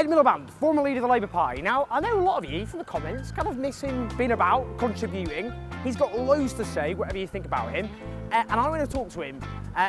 Ed Miliband, former leader of the Labour Party. Now, I know a lot of you from the comments kind of miss him being about, contributing. He's got loads to say, whatever you think about him. And I want to talk to him,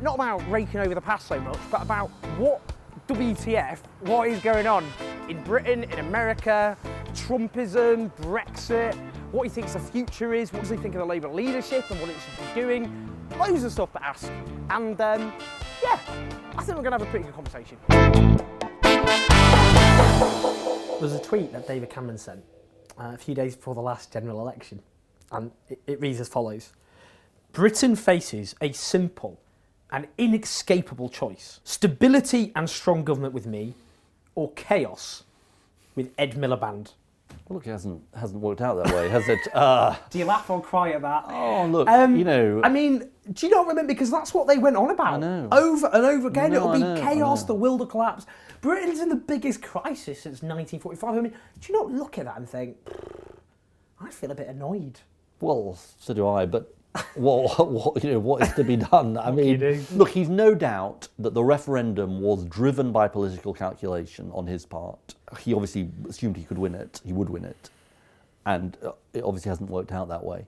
not about raking over the past so much, but about what WTF, what is going on in Britain, in America, Trumpism, Brexit, what he thinks the future is, what does he think of the Labour leadership and what it should be doing. Loads of stuff to ask. And yeah, I think we're going to have a pretty good conversation. There's a tweet that David Cameron sent a few days before the last general election, and it reads as follows. Britain faces a simple and inescapable choice. Stability and strong government with me, or chaos with Ed Miliband. Well, look, it hasn't worked out that way, has it? Do you laugh or cry at that? Oh, look, you know... I mean, do you not remember? Because that's what they went on about. I know. Over and over again. No, It'll be chaos, the world will collapse. Britain's in the biggest crisis since 1945. I mean, do you not look at that and think, I feel a bit annoyed? Well, so do I, but what is to be done? I mean, look, he's no doubt that the referendum was driven by political calculation on his part. He obviously assumed he could win it, he would win it, and it obviously hasn't worked out that way.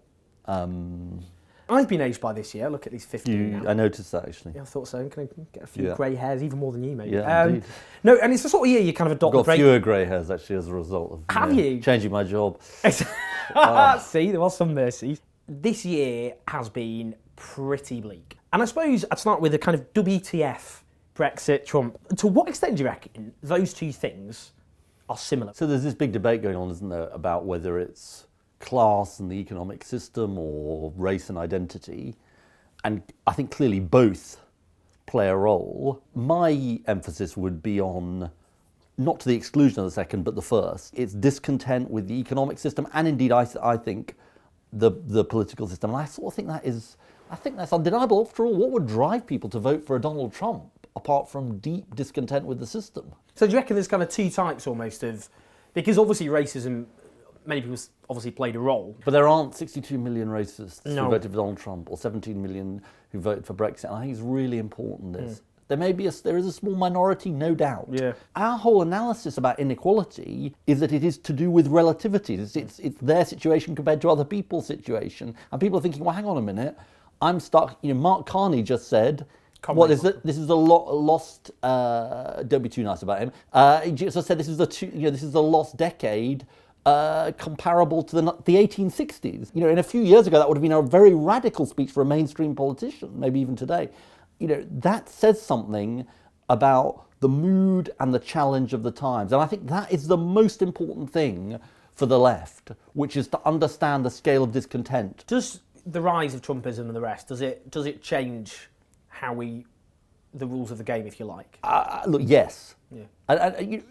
I've been aged by this year. Look at these 15 now. I noticed that, actually. Yeah, I thought so. I'm going to get a few grey hairs, even more than you, mate. Yeah, indeed. No, and it's the sort of year you kind of adopt I've got fewer grey hairs, actually, as a result of Have you? changing my job. See, there was some mercy. This year has been pretty bleak. And I suppose I'd start with a kind of WTF, Brexit, Trump. To what extent do you reckon those two things are similar? So there's this big debate going on, isn't there, about whether it's class and the economic system or race and identity. And I think clearly both play a role. My emphasis would be on, not to the exclusion of the second, but the first. It's discontent with the economic system and indeed I think the political system. And I sort of think that's undeniable. After all, what would drive people to vote for a Donald Trump apart from deep discontent with the system? So do you reckon there's kind of two types almost of, because obviously racism, many people obviously played a role. But there aren't 62 million racists who voted for Donald Trump or 17 million who voted for Brexit. And I think it's really important this. There is a small minority, no doubt. Yeah. Our whole analysis about inequality is that it is to do with relativity. It's their situation compared to other people's situation. And people are thinking, well, hang on a minute, I'm stuck. You know, Mark Carney just said, what is it? This is a lost. Don't be too nice about him. He just said this is a lost decade, comparable to the 1860s. You know, in a few years ago, that would have been a very radical speech for a mainstream politician, maybe even today. You know, that says something about the mood and the challenge of the times. And I think that is the most important thing for the left, which is to understand the scale of discontent. Does the rise of Trumpism and the rest, does it change how the rules of the game, if you like? Look, yes. Yeah. And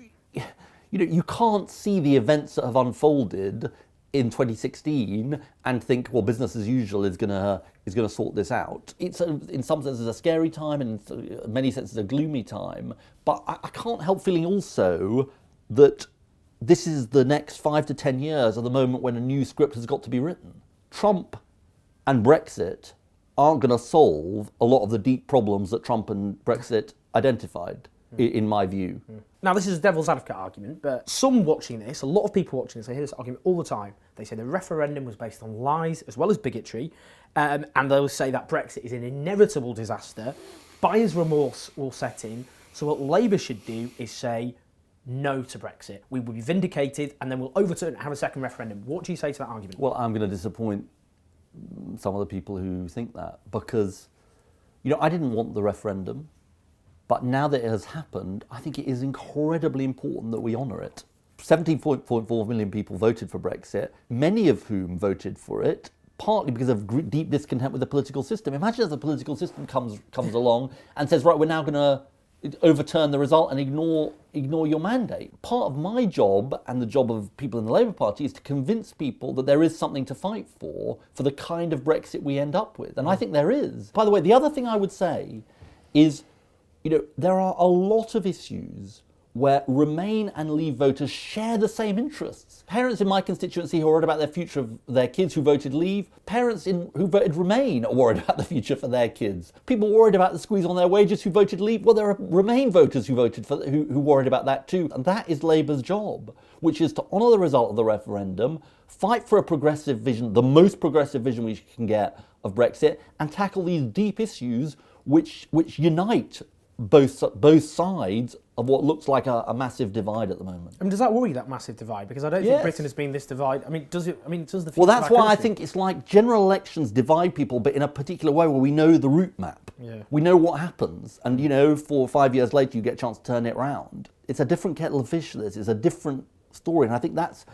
you can't see the events that have unfolded in 2016 and think, well, business as usual is going to sort this out. It's in some senses a scary time, and in many senses a gloomy time. But I can't help feeling also that this is the next 5 to 10 years are the moment when a new script has got to be written. Trump and Brexit aren't going to solve a lot of the deep problems that Trump and Brexit identified, in my view. Now, this is a devil's advocate argument, but some watching this, a lot of people watching this, they hear this argument all the time. They say the referendum was based on lies as well as bigotry, and they'll say that Brexit is an inevitable disaster. Buyer's remorse will set in, so what Labour should do is say no to Brexit. We will be vindicated, and then we'll overturn it and have a second referendum. What do you say to that argument? Well, I'm going to disappoint some of the people who think that, because, you know, I didn't want the referendum. But now that it has happened, I think it is incredibly important that we honour it. 17.4 million people voted for Brexit, many of whom voted for it, partly because of deep discontent with the political system. Imagine if the political system comes along and says, right, we're now going to overturn the result and ignore your mandate. Part of my job and the job of people in the Labour Party is to convince people that there is something to fight for the kind of Brexit we end up with. And I think there is. By the way, the other thing I would say is, you know, there are a lot of issues where Remain and Leave voters share the same interests. Parents in my constituency who are worried about their future of their kids who voted Leave, parents who voted Remain are worried about the future for their kids. People worried about the squeeze on their wages who voted Leave, well, there are Remain voters who worried about that too. And that is Labour's job, which is to honour the result of the referendum, fight for a progressive vision, the most progressive vision we can get of Brexit, and tackle these deep issues which unite both sides of what looks like a massive divide at the moment. I mean, does that worry, that massive divide? Because I don't think Britain has been this divide. I mean, does it? I mean, does the future Well, that's of our why I country? think it's like general elections divide people, but in a particular way where we know the route map. Yeah. We know what happens, and 4 or 5 years later you get a chance to turn it round. It's a different kettle of fish. This is a different story, and I think that's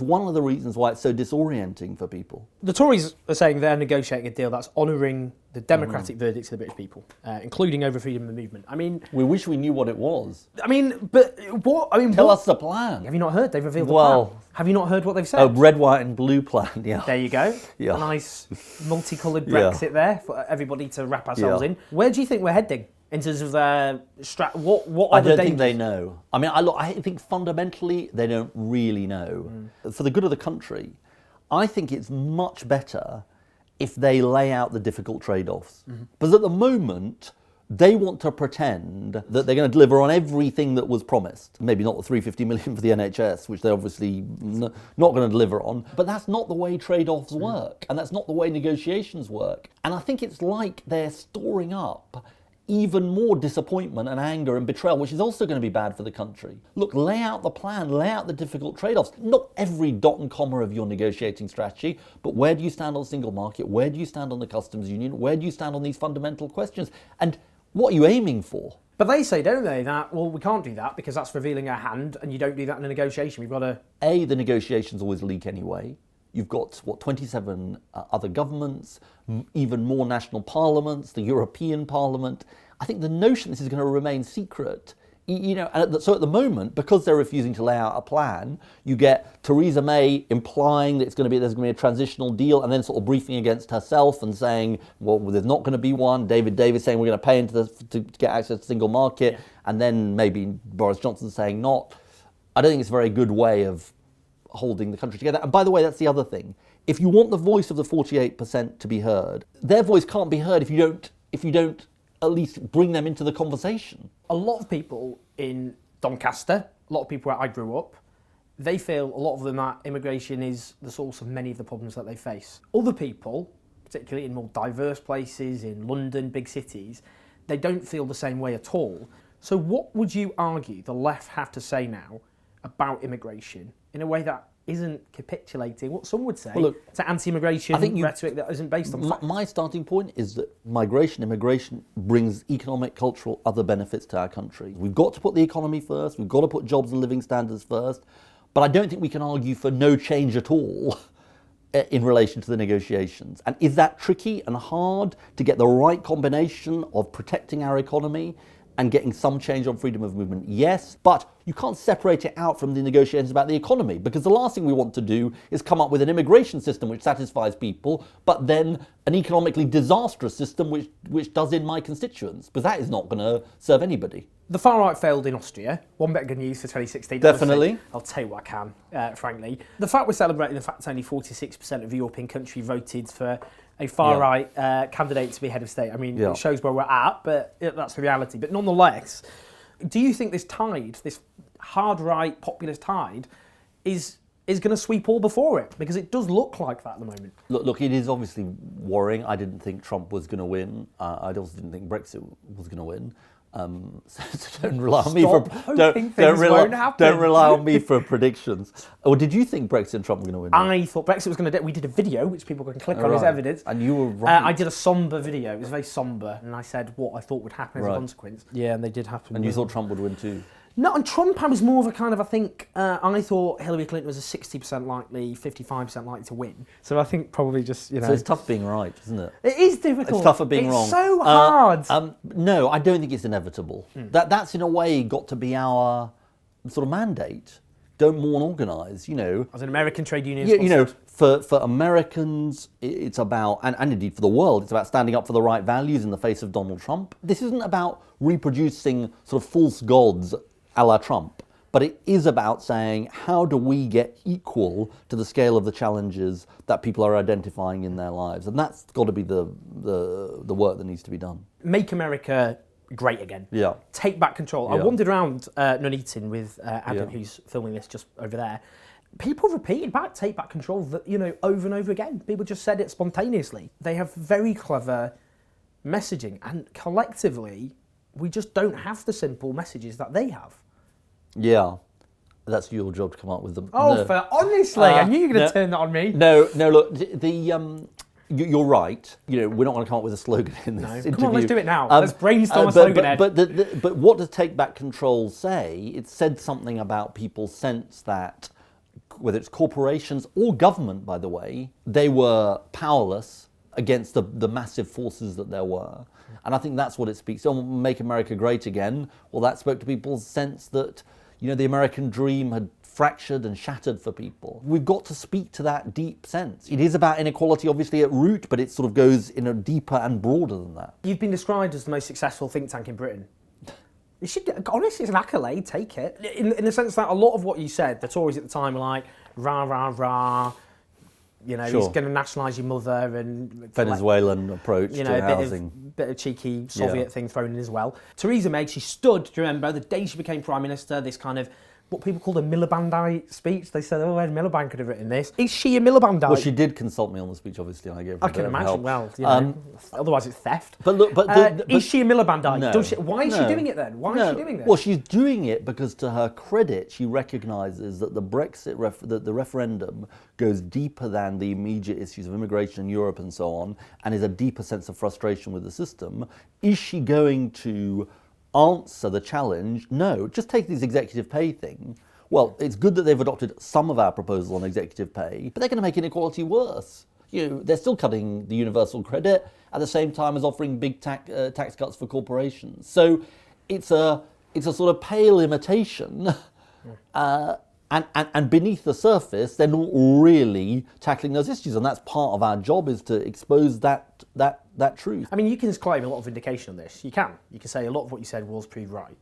one of the reasons why it's so disorienting for people. The Tories are saying they're negotiating a deal that's honouring the democratic verdicts of the British people, including over freedom of movement. I mean, We wish we knew what it was. I mean, but what? I mean, Tell what, us the plan. have you not heard? They've revealed the Well- plan. Have you not heard what they've said? A red, white, and blue plan. Yeah. There you go. Yeah. A nice multicoloured Yeah. Brexit there for everybody to wrap ourselves Yeah. in. Where do you think we're heading in terms of their what are I the don't dangers? think they know. I mean, I think fundamentally they don't really know. For the good of the country, I think it's much better if they lay out the difficult trade-offs. Because at the moment, they want to pretend that they're going to deliver on everything that was promised. Maybe not the 350 million for the NHS, which they're obviously not going to deliver on. But that's not the way trade-offs work. And that's not the way negotiations work. And I think it's like they're storing up even more disappointment and anger and betrayal, which is also going to be bad for the country. Look, lay out the plan, lay out the difficult trade-offs. Not every dot and comma of your negotiating strategy, but where do you stand on the single market? Where do you stand on the customs union? Where do you stand on these fundamental questions? And what are you aiming for? But they say, don't they, that, well, we can't do that because that's revealing our hand and you don't do that in a negotiation. We've got to... The negotiations always leak anyway. You've got, 27 other governments, even more national parliaments, the European Parliament. I think the notion this is going to remain secret, so at the moment, because they're refusing to lay out a plan, you get Theresa May implying that there's going to be a transitional deal and then sort of briefing against herself and saying, well, there's not going to be one. David Davis saying we're going to pay to get access to the single market, and then maybe Boris Johnson saying not. I don't think it's a very good way of holding the country together. And by the way, that's the other thing. If you want the voice of the 48% to be heard, their voice can't be heard if you don't at least bring them into the conversation. A lot of people in Doncaster, a lot of people where I grew up, they feel, a lot of them, that immigration is the source of many of the problems that they face. Other people, particularly in more diverse places, in London, big cities, they don't feel the same way at all. So what would you argue the left have to say now about immigration in a way that isn't capitulating what some would say to anti-immigration rhetoric that isn't based on fact? My starting point is that immigration brings economic, cultural, other benefits to our country. We've got to put the economy first, we've got to put jobs and living standards first, but I don't think we can argue for no change at all in relation to the negotiations. And is that tricky and hard to get the right combination of protecting our economy and getting some change on freedom of movement? Yes, but you can't separate it out from the negotiations about the economy, because the last thing we want to do is come up with an immigration system which satisfies people, but then an economically disastrous system which does in my constituents, because that is not going to serve anybody. The far right failed in Austria. One bit of good news for 2016. Definitely. Honestly, I'll tell you what I can, frankly. The fact we're celebrating the fact that only 46% of the European country voted for a far-right candidate to be head of state. I mean, it shows where we're at, but that's the reality. But nonetheless, do you think this tide, this hard-right populist tide, is going to sweep all before it? Because it does look like that at the moment. Look, it is obviously worrying. I didn't think Trump was going to win. I also didn't think Brexit was going to win. So don't rely on me don't rely on me for predictions. Or did you think Brexit and Trump were going to win? I thought Brexit was going to. We did a video which people can click on as evidence, and you were right. I did a somber video. It was very somber, and I said what I thought would happen as a consequence. Yeah, and they did happen. And you thought Trump would win too? No, and Trump, I was more of a kind of, I think, I thought Hillary Clinton was a 60% likely, 55% likely to win. So I think probably just, So it's tough being right, isn't it? It is difficult. It's tougher being wrong. It's so hard. No, I don't think it's inevitable. That's in a way got to be our sort of mandate. Don't mourn, organise, As an American trade union. For Americans, it's about, and indeed for the world, it's about standing up for the right values in the face of Donald Trump. This isn't about reproducing sort of false gods a la Trump. But it is about saying, how do we get equal to the scale of the challenges that people are identifying in their lives? And that's got to be the work that needs to be done. Make America great again. Yeah. Take back control. Yeah. I wandered around Nuneaton with Adam, who's filming this just over there. People repeated back, take back control, over and over again. People just said it spontaneously. They have very clever messaging, and collectively, we just don't have the simple messages that they have. Yeah, that's your job to come up with them. Oh, No. honestly, I knew you were going to turn that on me. No, look, you're right. We're not going to come up with a slogan in this interview. Come on, let's do it now. Let's brainstorm a slogan, Ed. But what does Take Back Control say? It said something about people's sense that, whether it's corporations or government, by the way, they were powerless against the massive forces that there were. And I think that's what it speaks to. Make America Great Again. Well, that spoke to people's sense that, the American dream had fractured and shattered for people. We've got to speak to that deep sense. It is about inequality, obviously, at root, but it sort of goes in a deeper and broader than that. You've been described as the most successful think tank in Britain. You should, honestly, it's an accolade, take it. In the sense that a lot of what you said, the Tories at the time were like, rah, rah, rah, he's going to nationalise your mother and... Venezuelan approach to housing. Bit of cheeky Soviet thing thrown in as well. Theresa May, she stood, do you remember, the day she became Prime Minister, this kind of, what people call a Milibandite speech. They said, Ed Miliband could have written this. Is she a Milibandite? Well, she did consult me on the speech, obviously, and I gave her I can imagine, help. Well, otherwise it's theft. But look, is she a Milibandite? No, why is she doing it then? Why is she doing this? Well, she's doing it because, to her credit, she recognises that the Brexit the referendum goes deeper than the immediate issues of immigration in Europe and so on, and is a deeper sense of frustration with the system. Is she going to answer the challenge? No. Just take this executive pay thing. Well, it's good that they've adopted some of our proposals on executive pay, but they're going to make inequality worse. They're still cutting the universal credit at the same time as offering big tax cuts for corporations. So it's a sort of pale imitation. And beneath the surface, they're not really tackling those issues, and that's part of our job, is to expose that truth. I mean, you can claim a lot of vindication on this. You can say a lot of what you said was proved right.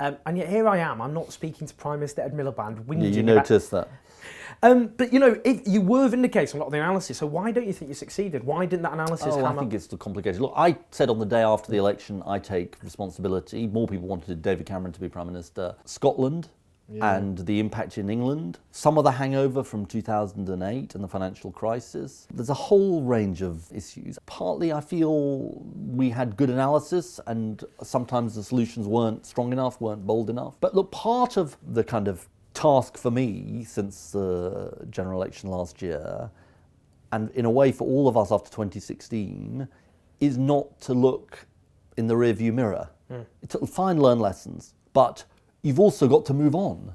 And yet here I am. I'm not speaking to Prime Minister Ed Miliband. You noticed that. But if you were vindicating a lot of the analysis, so why don't you think you succeeded? Why didn't that analysis I think it's the complication. Look, I said on the day after the election, I take responsibility. More people wanted David Cameron to be Prime Minister. Scotland. And the impact in England, some of the hangover from 2008 and the financial crisis. There's a whole range of issues. Partly I feel we had good analysis and sometimes the solutions weren't strong enough, weren't bold enough. But look, part of the kind of task for me since the general election last year, and in a way for all of us after 2016, is not to look in the rearview mirror. It's to learn lessons, but you've also got to move on.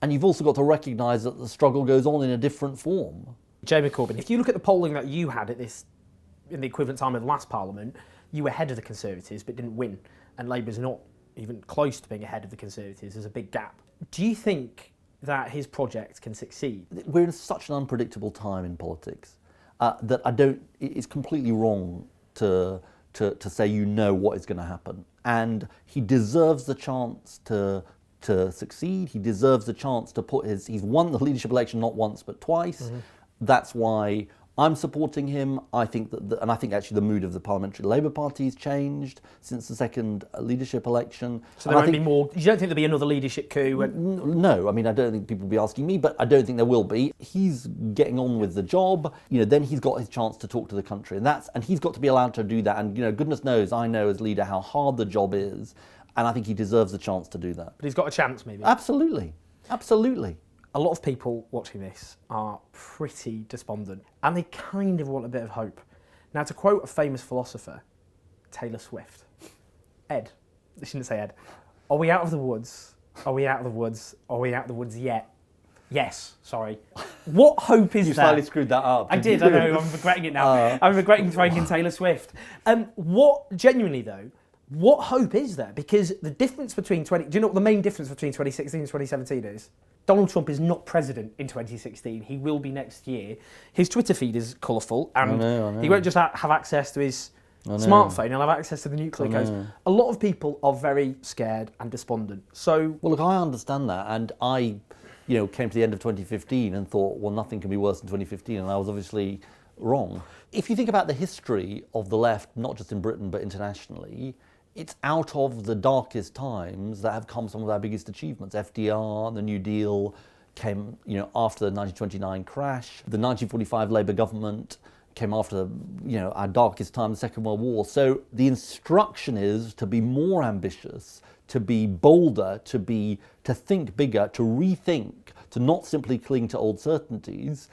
And you've also got to recognise that the struggle goes on in a different form. Jeremy Corbyn, if you look at the polling that you had in the equivalent time of the last Parliament, you were ahead of the Conservatives but didn't win. And Labour's not even close to being ahead of the Conservatives. There's a big gap. Do you think that his project can succeed? We're in such an unpredictable time in politics that it's completely wrong to say what is going to happen. And he deserves the chance to succeed. He deserves the chance to he's won the leadership election not once but twice. That's why I'm supporting him. I think and I think actually the mood of the Parliamentary Labour Party has changed since the second leadership election. So there won't be more. You don't think there'll be another leadership coup? No, I mean, I don't think people will be asking me, but I don't think there will be. He's getting on with the job. Then he's got his chance to talk to the country, and he's got to be allowed to do that. And goodness knows, I know as leader how hard the job is, and I think he deserves the chance to do that. But he's got a chance, maybe. Absolutely. A lot of people watching this are pretty despondent and they kind of want a bit of hope. Now, to quote a famous philosopher, Taylor Swift, Ed, I shouldn't say Ed, are we out of the woods? Are we out of the woods? Are we out of the woods yet? Yes, sorry. What hope is You there? slightly screwed that up. I did, I know, I'm regretting it now. I'm regretting throwing in Taylor Swift. Genuinely though, what hope is there? Because the difference between do you know what the main difference between 2016 and 2017 is? Donald Trump is not president in 2016. He will be next year. His Twitter feed is colourful, and I know. he won't just have access to his smartphone, he'll have access to the nuclear codes. A lot of people are very scared and despondent. So, well, look, I understand that, and I, came to the end of 2015 and thought, well, nothing can be worse than 2015, and I was obviously wrong. If you think about the history of the left, not just in Britain but internationally, it's out of the darkest times that have come some of our biggest achievements. FDR, the New Deal came, after the 1929 crash. The 1945 Labour government came after, our darkest time, the Second World War. So the instruction is to be more ambitious, to be bolder, to think bigger, to rethink, to not simply cling to old certainties,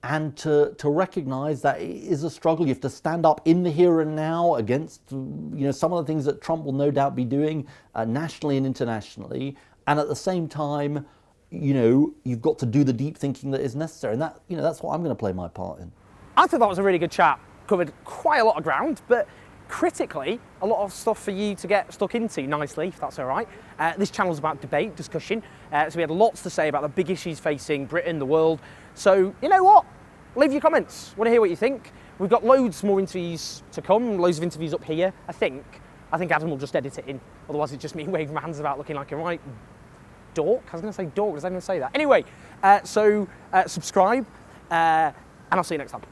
and to recognise that it is a struggle. You have to stand up in the here and now against, some of the things that Trump will no doubt be doing nationally and internationally, and at the same time, you've got to do the deep thinking that is necessary, and that, that's what I'm going to play my part in. I thought that was a really good chat. Covered quite a lot of ground, but critically, a lot of stuff for you to get stuck into nicely, if that's all right. This channel's about debate, discussion, so we had lots to say about the big issues facing Britain, the world. So, you know what? Leave your comments. Want to hear what you think. We've got loads more interviews to come, loads of interviews up here. I think Adam will just edit it in. Otherwise, it's just me waving my hands about looking like a right dork. I was going to say dork. Does anyone say that? Anyway, so subscribe, and I'll see you next time.